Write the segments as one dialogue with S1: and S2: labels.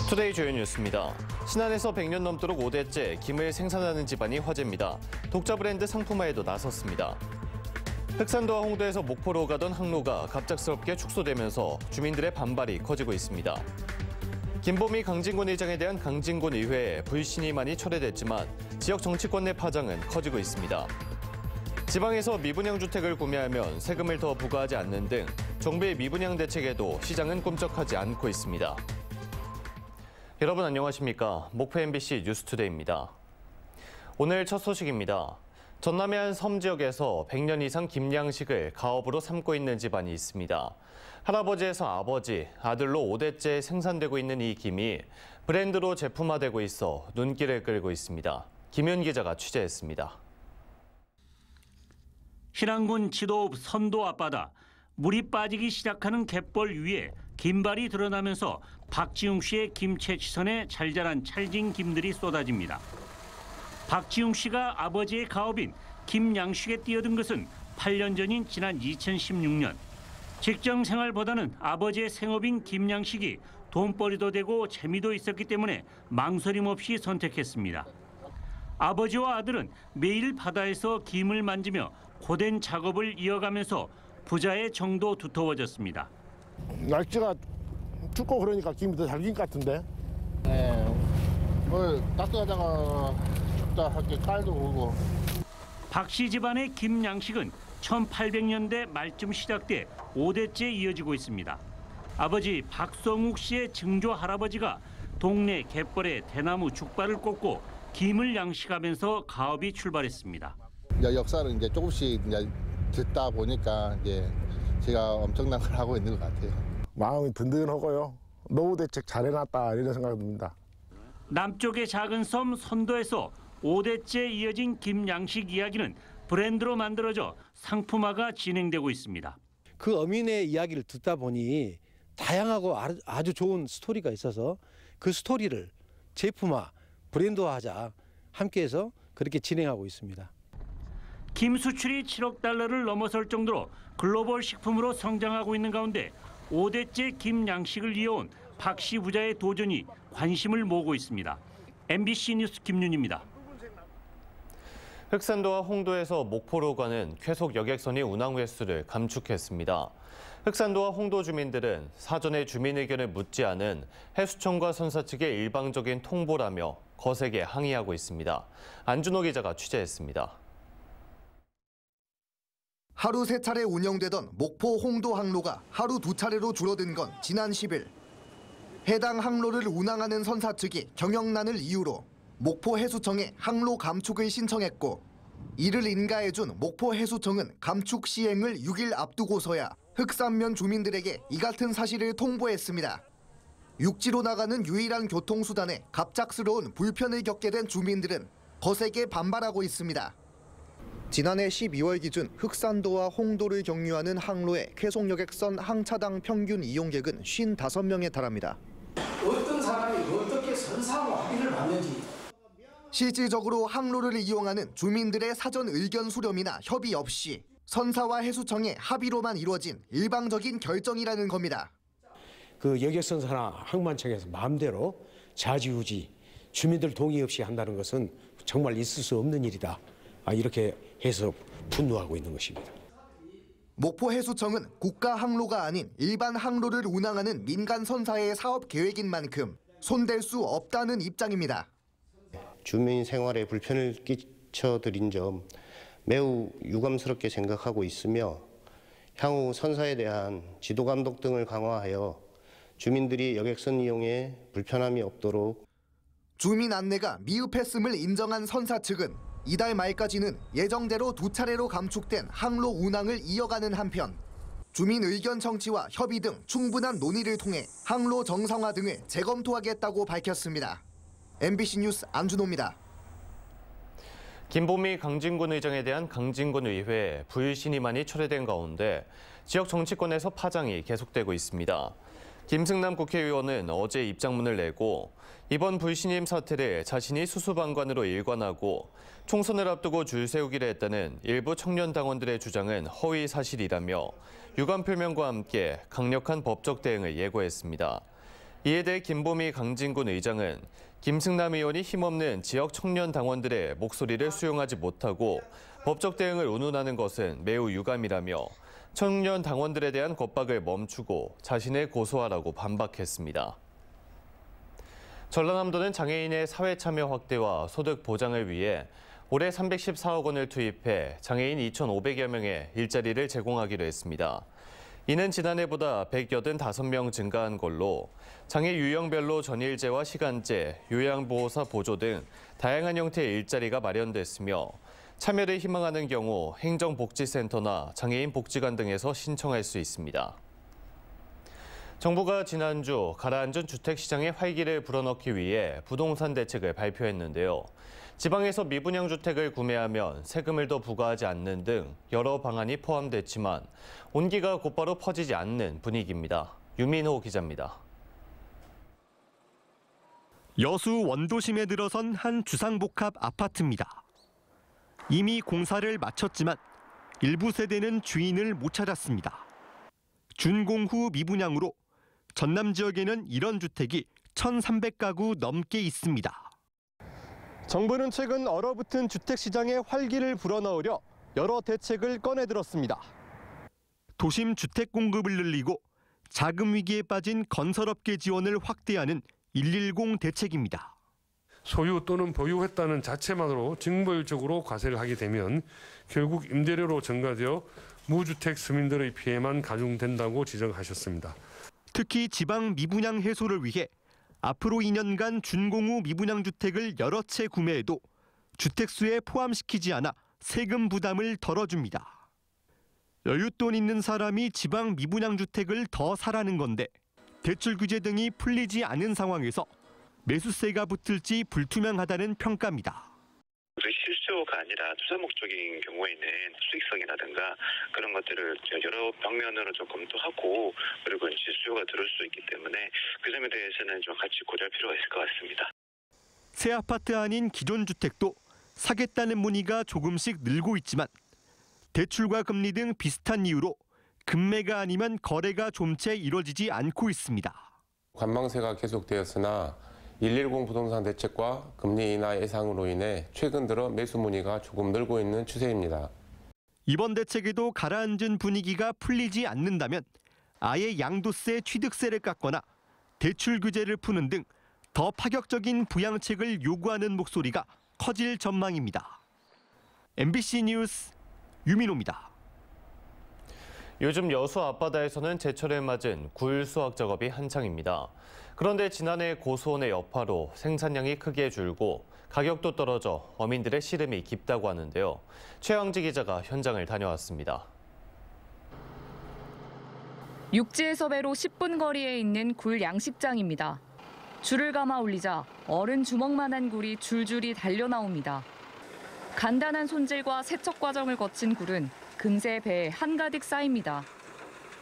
S1: 투데이 주요 뉴스입니다. 신안에서 100년 넘도록 5대째 김을 생산하는 집안이 화제입니다. 독자 브랜드 상품화에도 나섰습니다. 흑산도와 홍도에서 목포로 가던 항로가 갑작스럽게 축소되면서 주민들의 반발이 커지고 있습니다. 김보미 강진군 의장에 대한 강진군 의회에 불신이 많이 철회됐지만 지역 정치권 내 파장은 커지고 있습니다. 지방에서 미분양 주택을 구매하면 세금을 더 부과하지 않는 등 정부의 미분양 대책에도 시장은 꿈쩍하지 않고 있습니다. 여러분 안녕하십니까? 목포 MBC 뉴스투데이입니다. 오늘 첫 소식입니다. 전남의 한 섬 지역에서 100년 이상 김양식을 가업으로 삼고 있는 집안이 있습니다. 할아버지에서 아버지, 아들로 5대째 생산되고 있는 이 김이 브랜드로 제품화되고 있어 눈길을 끌고 있습니다. 김윤 기자가 취재했습니다.
S2: 신안군 지도 선도 앞바다, 물이 빠지기 시작하는 갯벌 위에 김발이 드러나면서 박지웅 씨의 김채취선에 잘 자란 찰진 김들이 쏟아집니다. 박지웅 씨가 아버지의 가업인 김양식에 뛰어든 것은 8년 전인 지난 2016년. 직장 생활보다는 아버지의 생업인 김양식이 돈벌이도 되고 재미도 있었기 때문에 망설임 없이 선택했습니다. 아버지와 아들은 매일 바다에서 김을 만지며 고된 작업을 이어가면서 부자의 정도 두터워졌습니다.
S3: 날씨가 춥고 그러니까 김이 더 잘 긴 것 같은데. 네. 뭐 따뜻하다가 춥다 할 때 깔도 오고.
S2: 박 씨 집안의 김양식은 1800년대 말쯤 시작돼 5대째 이어지고 있습니다. 아버지 박성욱 씨의 증조 할아버지가 동네 갯벌에 대나무 죽발을 꽂고 김을 양식하면서 가업이 출발했습니다.
S4: 역사를 이제 조금씩 이제 듣다 보니까 이제 제가 엄청난 걸 하고 있는 것 같아요.
S3: 마음이 든든하고요. 노후 대책 잘해놨다 이런 생각이 듭니다.
S2: 남쪽의 작은 섬 선도에서 5대째 이어진 김양식 이야기는 브랜드로 만들어져 상품화가 진행되고 있습니다.
S5: 그 어민의 이야기를 듣다 보니 다양하고 아주 좋은 스토리가 있어서 그 스토리를 제품화, 브랜드화하자 함께해서 그렇게 진행하고 있습니다.
S2: 김 수출이 7억 달러를 넘어설 정도로 글로벌 식품으로 성장하고 있는 가운데 5대째 김 양식을 이어온 박 씨 부자의 도전이 관심을 모으고 있습니다. MBC 뉴스 김윤입니다.
S1: 흑산도와 홍도에서 목포로 가는 쾌속 여객선이 운항 횟수를 감축했습니다. 흑산도와 홍도 주민들은 사전에 주민 의견을 묻지 않은 해수청과 선사 측의 일방적인 통보라며 거세게 항의하고 있습니다. 안준호 기자가 취재했습니다.
S6: 하루 3차례 운영되던 목포 홍도 항로가 하루 2차례로 줄어든 건 지난 10일. 해당 항로를 운항하는 선사 측이 경영난을 이유로 목포 해수청에 항로 감축을 신청했고 이를 인가해준 목포 해수청은 감축 시행을 6일 앞두고서야 흑산면 주민들에게 이 같은 사실을 통보했습니다. 육지로 나가는 유일한 교통수단에 갑작스러운 불편을 겪게 된 주민들은 거세게 반발하고 있습니다. 지난해 12월 기준 흑산도와 홍도를 경유하는 항로의 쾌속 여객선 항차당 평균 이용객은 55명에 달합니다.
S7: 어떤 사람이 어떻게 선사하고 합의를 받는지.
S6: 실질적으로 항로를 이용하는 주민들의 사전 의견 수렴이나 협의 없이 선사와 해수청의 합의로만 이루어진 일방적인 결정이라는 겁니다.
S5: 그 여객선사나 항만청에서 마음대로 좌지우지 주민들 동의 없이 한다는 것은 정말 있을 수 없는 일이다. 이렇게 해서 분노하고 있는 것입니다.
S6: 목포 해수청은 국가 항로가 아닌 일반 항로를 운항하는 민간 선사의 사업 계획인 만큼 손댈 수 없다는 입장입니다.
S8: 주민 생활에 불편을 끼쳐드린 점 매우 유감스럽게 생각하고 있으며 향후 선사에 대한 지도 감독 등을 강화하여 주민들이 여객선 이용에 불편함이 없도록
S6: 주민 안내가 미흡했음을 인정한 선사 측은 이달 말까지는 예정대로 2차례로 감축된 항로 운항을 이어가는 한편 주민 의견 청취와 협의 등 충분한 논의를 통해 항로 정상화 등을 재검토하겠다고 밝혔습니다. MBC 뉴스 안준호입니다.
S1: 김보미 강진군 의장에 대한 강진군 의회에 불신이 많이 철회된 가운데 지역 정치권에서 파장이 계속되고 있습니다. 김승남 국회의원은 어제 입장문을 내고 이번 불신임 사태를 자신이 수수방관으로 일관하고 총선을 앞두고 줄 세우기로 했다는 일부 청년 당원들의 주장은 허위 사실이라며 유감 표명과 함께 강력한 법적 대응을 예고했습니다. 이에 대해 김보미 강진군 의장은 김승남 의원이 힘없는 지역 청년 당원들의 목소리를 수용하지 못하고 법적 대응을 운운하는 것은 매우 유감이라며 청년 당원들에 대한 겁박을 멈추고 자신을 고소하라고 반박했습니다. 전라남도는 장애인의 사회 참여 확대와 소득 보장을 위해 올해 314억 원을 투입해 장애인 2,500여 명의 일자리를 제공하기로 했습니다. 이는 지난해보다 185명 증가한 걸로 장애 유형별로 전일제와 시간제, 요양보호사 보조 등 다양한 형태의 일자리가 마련됐으며 참여를 희망하는 경우 행정복지센터나 장애인 복지관 등에서 신청할 수 있습니다. 정부가 지난주 가라앉은 주택시장의 활기를 불어넣기 위해 부동산 대책을 발표했는데요. 지방에서 미분양 주택을 구매하면 세금을 더 부과하지 않는 등 여러 방안이 포함됐지만 온기가 곧바로 퍼지지 않는 분위기입니다. 유민호 기자입니다.
S9: 여수 원도심에 들어선 한 주상복합 아파트입니다. 이미 공사를 마쳤지만 일부 세대는 주인을 못 찾았습니다. 준공 후 미분양으로 전남 지역에는 이런 주택이 1,300가구 넘게 있습니다. 정부는 최근 얼어붙은 주택시장에 활기를 불어넣으려 여러 대책을 꺼내들었습니다. 도심 주택 공급을 늘리고 자금 위기에 빠진 건설업계 지원을 확대하는 110 대책입니다.
S10: 소유 또는 보유했다는 자체만으로 징벌적으로 과세를 하게 되면 결국 임대료로 전가되어 무주택 서민들의 피해만 가중된다고 지적하셨습니다.
S9: 특히 지방 미분양 해소를 위해 앞으로 2년간 준공 후 미분양 주택을 여러 채 구매해도 주택수에 포함시키지 않아 세금 부담을 덜어줍니다. 여윳돈 있는 사람이 지방 미분양 주택을 더 사라는 건데 대출 규제 등이 풀리지 않은 상황에서 매수세가 붙을지 불투명하다는 평가입니다.
S11: 실수요가 아니라 투자 목적인 경우에는 수익성이라든가 그런 것들을 여러 방면으로 좀 검토하고 그리고 이제 수요가 들어올 수 있기 때문에 그 점에 대해서는 좀 같이 고려할 필요가 있을 것 같습니다.
S9: 새 아파트 아닌 기존 주택도 사겠다는 문의가 조금씩 늘고 있지만 대출과 금리 등 비슷한 이유로 급매가 아니면 거래가 좀채 이뤄지지 않고 있습니다.
S12: 관망세가 계속되었으나 110 부동산 대책과 금리 인하 예상으로 인해 최근 들어 매수 문의가 조금 늘고 있는 추세입니다.
S9: 이번 대책에도 가라앉은 분위기가 풀리지 않는다면 아예 양도세 취득세를 깎거나 대출 규제를 푸는 등 더 파격적인 부양책을 요구하는 목소리가 커질 전망입니다. MBC 뉴스 유민호입니다.
S1: 요즘 여수 앞바다에서는 제철을 맞은 굴 수확 작업이 한창입니다. 그런데 지난해 고수온의 여파로 생산량이 크게 줄고 가격도 떨어져 어민들의 시름이 깊다고 하는데요. 최영지 기자가 현장을 다녀왔습니다.
S13: 육지에서 배로 10분 거리에 있는 굴 양식장입니다. 줄을 감아 올리자 어른 주먹만한 굴이 줄줄이 달려나옵니다. 간단한 손질과 세척 과정을 거친 굴은 금세 배에 한가득 쌓입니다.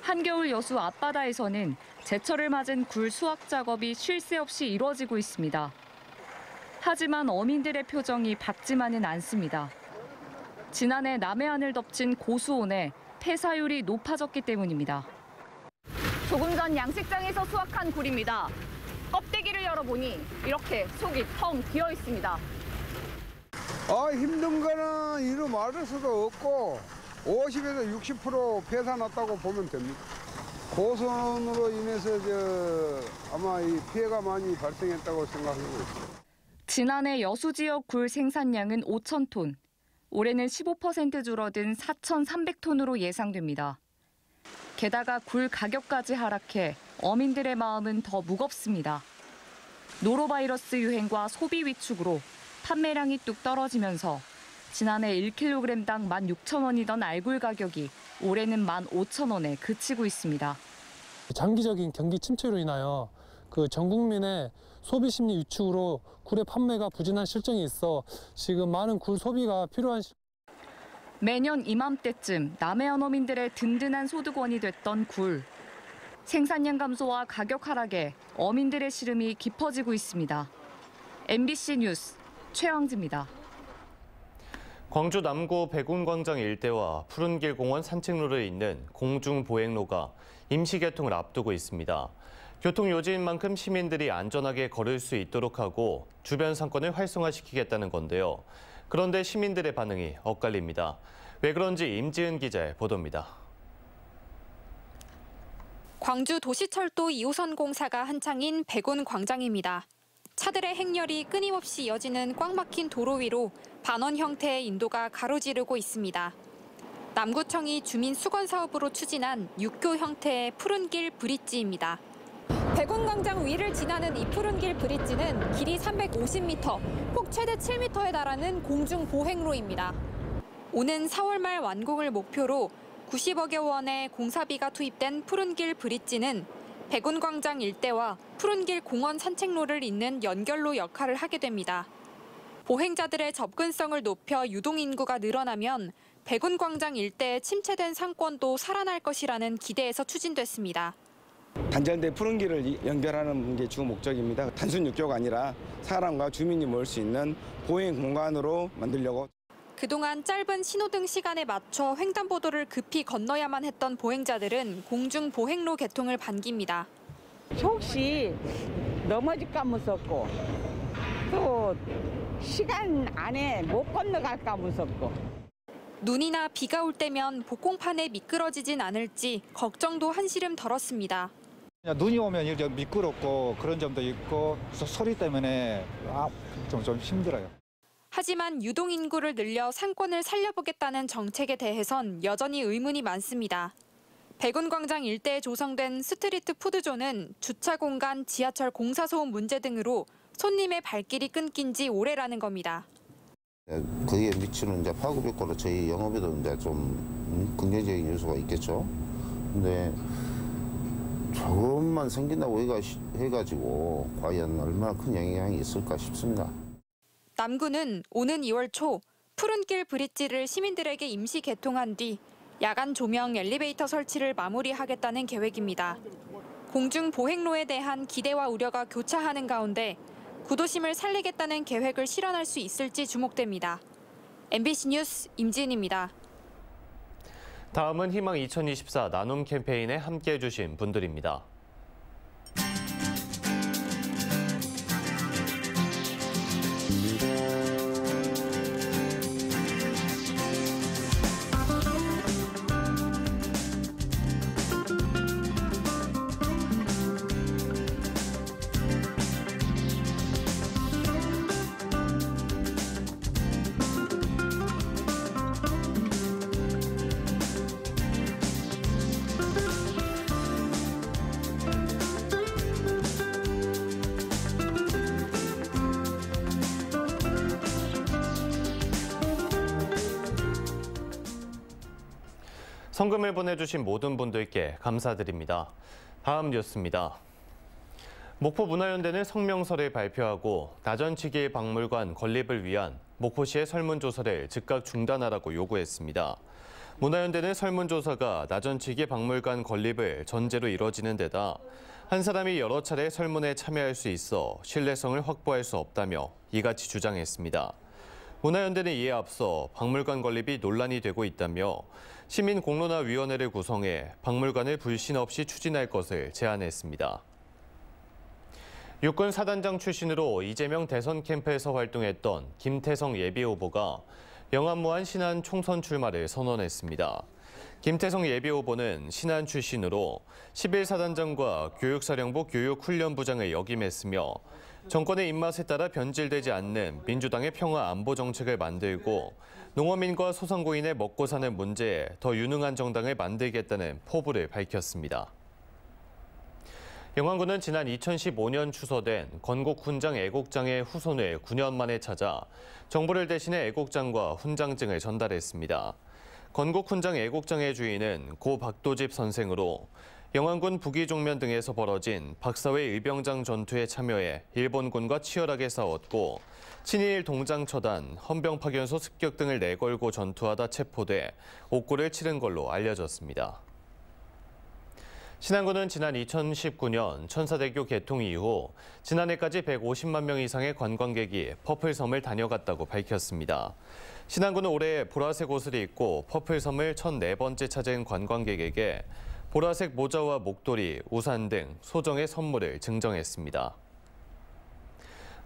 S13: 한겨울 여수 앞바다에서는 제철을 맞은 굴 수확 작업이 쉴 새 없이 이루어지고 있습니다. 하지만 어민들의 표정이 밝지만은 않습니다. 지난해 남해안을 덮친 고수온에 폐사율이 높아졌기 때문입니다.
S14: 조금 전 양식장에서 수확한 굴입니다. 껍데기를 열어보니 이렇게 속이 텅 비어 있습니다.
S15: 힘든 거는 이루 말할 수도 없고 50에서 60% 폐사 났다고 보면 됩니다. 고선으로 인해서 아마 이 피해가 많이 발생했다고 생각하고 있습니다.
S13: 지난해 여수 지역 굴 생산량은 5,000톤, 올해는 15% 줄어든 4,300톤으로 예상됩니다. 게다가 굴 가격까지 하락해 어민들의 마음은 더 무겁습니다. 노로바이러스 유행과 소비 위축으로 판매량이 뚝 떨어지면서 지난해 1kg당 16,000원이던 알굴 가격이 올해는 15,000원에 그치고 있습니다.
S16: 장기적인 경기 침체로 인하여 전 국민의 소비 심리 위축으로 굴의 판매가 부진한 실정이 있어 지금 많은 굴 소비가 필요한
S13: 매년 이맘때쯤 남해안 어민들의 든든한 소득원이 됐던 굴. 생산량 감소와 가격 하락에 어민들의 시름이 깊어지고 있습니다. MBC 뉴스 최영지입니다.
S1: 광주 남구 백운광장 일대와 푸른길 공원 산책로를 잇는 공중보행로가 임시 개통을 앞두고 있습니다. 교통 요지인 만큼 시민들이 안전하게 걸을 수 있도록 하고 주변 상권을 활성화시키겠다는 건데요. 그런데 시민들의 반응이 엇갈립니다. 왜 그런지 임지은 기자의 보도입니다.
S17: 광주 도시철도 2호선 공사가 한창인 백운 광장입니다. 차들의 행렬이 끊임없이 이어지는 꽉 막힌 도로 위로 반원 형태의 인도가 가로지르고 있습니다. 남구청이 주민 수건 사업으로 추진한 육교 형태의 푸른길 브릿지입니다. 백운광장 위를 지나는 이 푸른길 브릿지는 길이 350m, 폭 최대 7m에 달하는 공중 보행로입니다. 오는 4월 말 완공을 목표로 90억여 원의 공사비가 투입된 푸른길 브릿지는 백운광장 일대와 푸른길 공원 산책로를 잇는 연결로 역할을 하게 됩니다. 보행자들의 접근성을 높여 유동인구가 늘어나면 백운광장 일대의 침체된 상권도 살아날 것이라는 기대에서 추진됐습니다.
S18: 단절된 푸른 길을 연결하는 게 주 목적입니다. 단순 육교가 아니라 사람과 주민이 모일 수 있는 보행 공간으로 만들려고.
S17: 그동안 짧은 신호등 시간에 맞춰 횡단보도를 급히 건너야만 했던 보행자들은 공중 보행로 개통을 반깁니다.
S19: 혹시 넘어질까 무섭고 또 시간 안에 못 건너갈까 무섭고.
S17: 눈이나 비가 올 때면 복공판에 미끄러지진 않을지 걱정도 한시름 덜었습니다.
S20: 눈이 오면 이렇게 미끄럽고 그런 점도 있고 소리 때문에 좀 힘들어요.
S17: 하지만 유동인구를 늘려 상권을 살려보겠다는 정책에 대해선 여전히 의문이 많습니다. 백운광장 일대에 조성된 스트리트 푸드존은 주차 공간, 지하철 공사 소음 문제 등으로 손님의 발길이 끊긴 지 오래라는 겁니다.
S21: 거기에 미치는 이제 파급 효과로 저희 영업에도 이제 좀 긍정적인 요소가 있겠죠. 근데 조금만 생긴다고 해가지고 과연 얼마나 큰 영향이 있을까 싶습니다.
S17: 남구는 오는 2월 초 푸른길 브릿지를 시민들에게 임시 개통한 뒤 야간 조명 엘리베이터 설치를 마무리하겠다는 계획입니다. 공중 보행로에 대한 기대와 우려가 교차하는 가운데 구도심을 살리겠다는 계획을 실현할 수 있을지 주목됩니다. MBC 뉴스 임지은입니다.
S1: 다음은 희망 2024 나눔 캠페인에 함께해 주신 분들입니다. 성금을 보내주신 모든 분들께 감사드립니다. 다음 뉴스입니다. 목포문화연대는 성명서를 발표하고 나전치길 박물관 건립을 위한 목포시의 설문조사를 즉각 중단하라고 요구했습니다. 문화연대는 설문조사가 나전치길 박물관 건립을 전제로 이뤄지는 데다 한 사람이 여러 차례 설문에 참여할 수 있어 신뢰성을 확보할 수 없다며 이같이 주장했습니다. 문화연대는 이에 앞서 박물관 건립이 논란이 되고 있다며 시민공론화위원회를 구성해 박물관을 불신 없이 추진할 것을 제안했습니다. 육군 사단장 출신으로 이재명 대선 캠프에서 활동했던 김태성 예비후보가 영암무한 신안 총선 출마를 선언했습니다. 김태성 예비후보는 신안 출신으로 11사단장과 교육사령부 교육훈련부장을 역임했으며 정권의 입맛에 따라 변질되지 않는 민주당의 평화 안보 정책을 만들고 농어민과 소상공인의 먹고 사는 문제에 더 유능한 정당을 만들겠다는 포부를 밝혔습니다. 영암군은 지난 2015년 추서된 건국훈장 애국장의 후손을 9년 만에 찾아 정부를 대신해 애국장과 훈장증을 전달했습니다. 건국훈장 애국장의 주인은 고 박도집 선생으로 영암군 북이종면 등에서 벌어진 박사회 의병장 전투에 참여해 일본군과 치열하게 싸웠고 친일 동장처단, 헌병파견소 습격 등을 내걸고 전투하다 체포돼 옥고를 치른 걸로 알려졌습니다. 신안군은 지난 2019년 천사대교 개통 이후 지난해까지 150만 명 이상의 관광객이 퍼플섬을 다녀갔다고 밝혔습니다. 신안군은 올해 보라색 옷을 입고 퍼플섬을 1004번째 찾은 관광객에게 보라색 모자와 목도리, 우산 등 소정의 선물을 증정했습니다.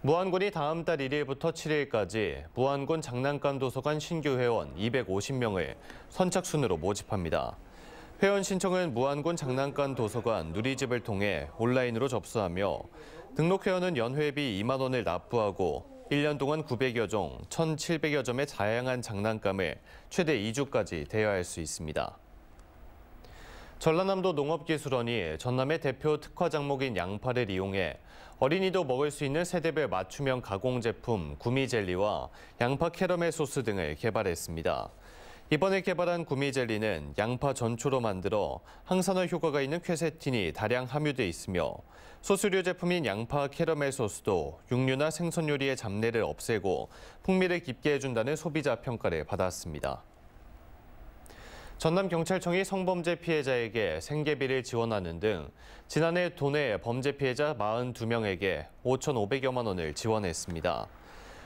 S1: 무안군이 다음 달 1일부터 7일까지 무안군 장난감 도서관 신규 회원 250명을 선착순으로 모집합니다. 회원 신청은 무안군 장난감 도서관 누리집을 통해 온라인으로 접수하며 등록 회원은 연회비 2만 원을 납부하고 1년 동안 900여 종, 1,700여 점의 다양한 장난감을 최대 2주까지 대여할 수 있습니다. 전라남도 농업기술원이 전남의 대표 특화 작목인 양파를 이용해 어린이도 먹을 수 있는 세대별 맞춤형 가공 제품 구미젤리와 양파 캐러멜 소스 등을 개발했습니다. 이번에 개발한 구미젤리는 양파 전초로 만들어 항산화 효과가 있는 퀘세틴이 다량 함유돼 있으며 소스류 제품인 양파 캐러멜 소스도 육류나 생선 요리의 잡내를 없애고 풍미를 깊게 해준다는 소비자 평가를 받았습니다. 전남경찰청이 성범죄 피해자에게 생계비를 지원하는 등 지난해 도내 범죄 피해자 42명에게 5,500여만 원을 지원했습니다.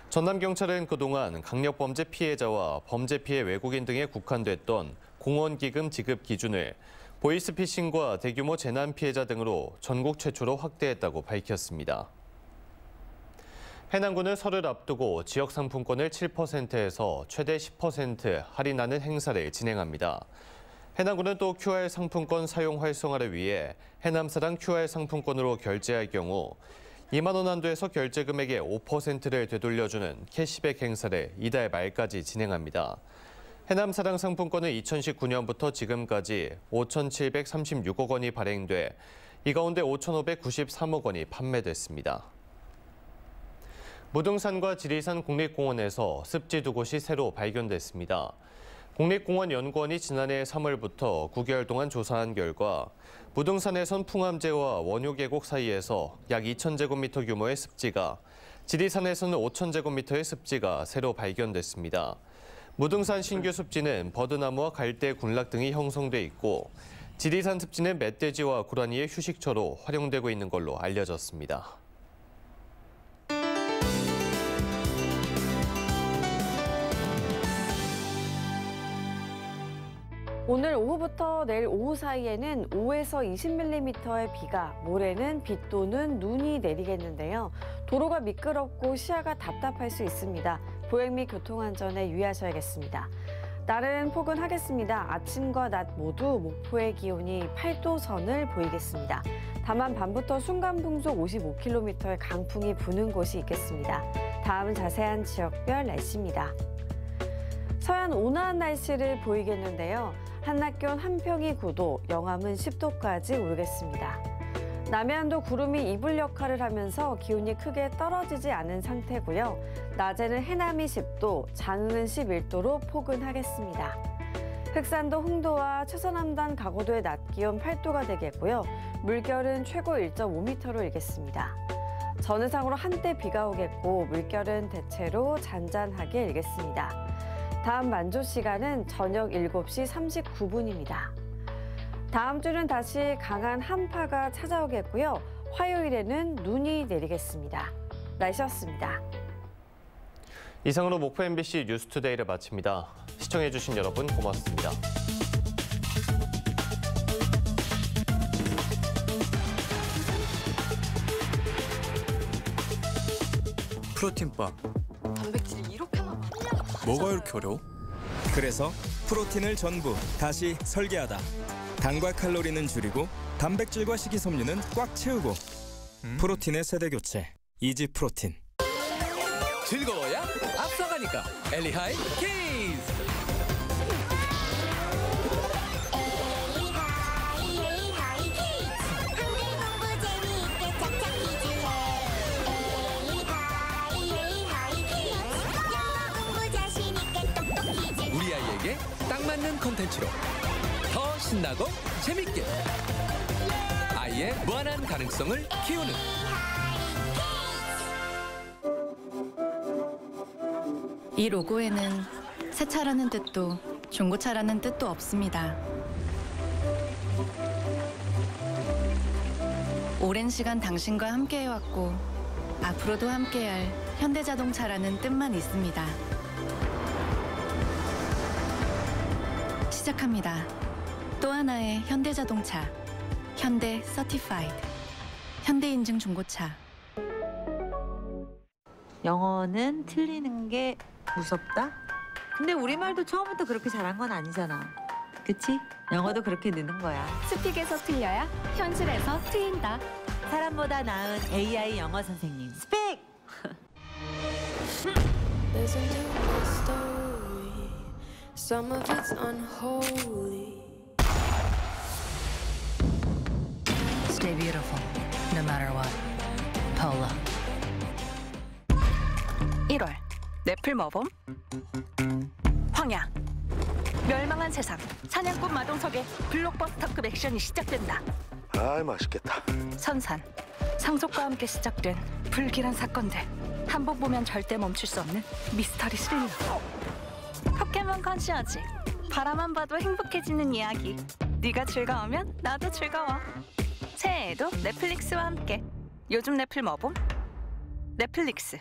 S1: 전남경찰은 그동안 강력범죄 피해자와 범죄 피해 외국인 등에 국한됐던 공원기금 지급 기준을 보이스피싱과 대규모 재난 피해자 등으로 전국 최초로 확대했다고 밝혔습니다. 해남군은 설을 앞두고 지역 상품권을 7%에서 최대 10% 할인하는 행사를 진행합니다. 해남군은 또 QR 상품권 사용 활성화를 위해 해남사랑 QR 상품권으로 결제할 경우 2만 원 한도에서 결제 금액의 5%를 되돌려주는 캐시백 행사를 이달 말까지 진행합니다. 해남사랑 상품권은 2019년부터 지금까지 5,736억 원이 발행돼 이 가운데 5,593억 원이 판매됐습니다. 무등산과 지리산 국립공원에서 습지 2곳이 새로 발견됐습니다. 국립공원연구원이 지난해 3월부터 9개월 동안 조사한 결과 무등산에선 풍암제와 원효계곡 사이에서 약 2,000제곱미터 규모의 습지가, 지리산에서는 5,000제곱미터의 습지가 새로 발견됐습니다. 무등산 신규 습지는 버드나무와 갈대 군락 등이 형성돼 있고 지리산 습지는 멧돼지와 고라니의 휴식처로 활용되고 있는 걸로 알려졌습니다.
S4: 오늘 오후부터 내일 오후 사이에는 5에서 20mm의 비가, 모레는 비 또는 눈이 내리겠는데요. 도로가 미끄럽고 시야가 답답할 수 있습니다. 보행 및 교통안전에 유의하셔야겠습니다. 날은 포근하겠습니다. 아침과 낮 모두 목포의 기온이 8도 선을 보이겠습니다. 다만 밤부터 순간풍속 55km의 강풍이 부는 곳이 있겠습니다. 다음은 자세한 지역별 날씨입니다. 서해안 온화한 날씨를 보이겠는데요. 한낮 기온 한평이 9도, 영암은 10도까지 오르겠습니다. 남해안도 구름이 이불 역할을 하면서 기온이 크게 떨어지지 않은 상태고요. 낮에는 해남이 10도, 장흥은 11도로 포근하겠습니다. 흑산도 홍도와 최서남단 가고도의 낮 기온 8도가 되겠고요. 물결은 최고 1.5m로 일겠습니다. 전해상으로 한때 비가 오겠고 물결은 대체로 잔잔하게 일겠습니다. 다음 만조 시간은 저녁 7시 39분입니다. 다음 주는 다시 강한 한파가 찾아오겠고요. 화요일에는 눈이 내리겠습니다. 날씨였습니다.
S1: 이상으로 목포 MBC 뉴스투데이를 마칩니다. 시청해주신 여러분 고맙습니다.
S22: 프로틴바.
S23: 단백질이 이렇게 많아.
S22: 뭐가 이렇게 어려워? 그래서 프로틴을 전부 다시 설계하다. 당과 칼로리는 줄이고 단백질과 식이섬유는 꽉 채우고. 프로틴의 세대 교체. 이지 프로틴.
S24: 즐거워야 앞서가니까 엘리하이 키즈. 우리 아이에게 딱 맞는 콘텐츠로 더 신나고 재밌게 아이의 무한한 가능성을 키우는
S25: 이 로고에는 새 차라는 뜻도 중고차라는 뜻도 없습니다. 오랜 시간 당신과 함께해왔고 앞으로도 함께할 현대자동차라는 뜻만 있습니다. 시작합니다. 또 하나의 현대자동차. 현대 서티파이드. 현대 인증 중고차.
S2: 영어는 틀리는 게 무섭다? 근데 우리말도 처음부터 그렇게 잘한 건 아니잖아. 그치? 영어도 그렇게 느는 거야.
S3: 스픽에서 틀려야 현실에서 트인다.
S2: 사람보다 나은 AI 영어 선생님. 스픽!
S5: There's a new story. Some of it's unholy.
S25: Stay beautiful, no matter what. Polo.
S7: 1월 넷플머봄 황야 멸망한 세상 사냥꾼 마동석의 블록버스터급 액션이 시작된다.
S8: 아이 맛있겠다.
S7: 선산 상속과 함께 시작된 불길한 사건들 한 번 보면 절대 멈출 수 없는 미스터리 스릴러. 포켓몬 컨시어지 바라만 봐도 행복해지는 이야기. 네가 즐거우면 나도 즐거워. 새해에도 넷플릭스와 함께. 요즘 넷플머봄 넷플릭스.